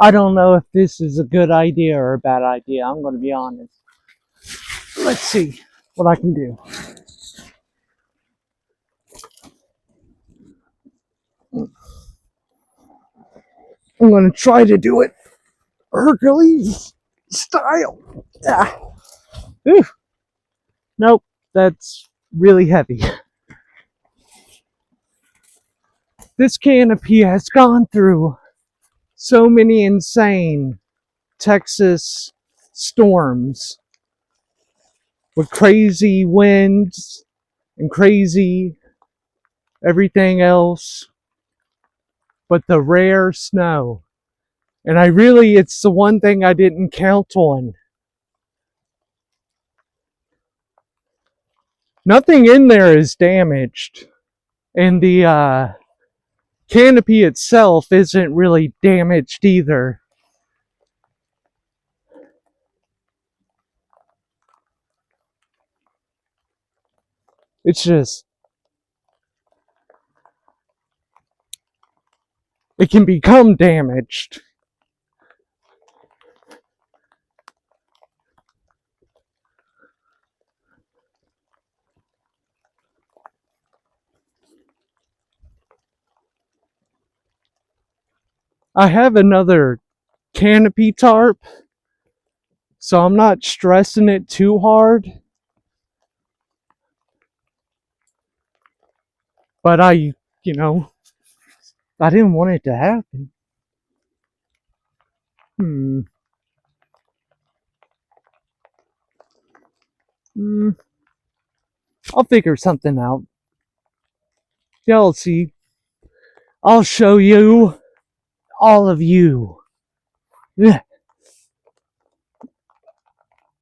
I don't know if this is a good idea or a bad idea. I'm going to be honest. Let's see what I can do. I'm going to try to do it Hercules style. Ah. Ooh. Nope, that's really heavy. This canopy has gone through so many insane Texas storms with crazy winds and crazy everything else, but the rare snow. And it's the one thing I didn't count on. Nothing in there is damaged. And the canopy itself isn't really damaged either. It's just, it can become damaged. I have another canopy tarp, so I'm not stressing it too hard. But I didn't want it to happen. Hmm. I'll figure something out. Y'all see. I'll show you. All of you. Yeah.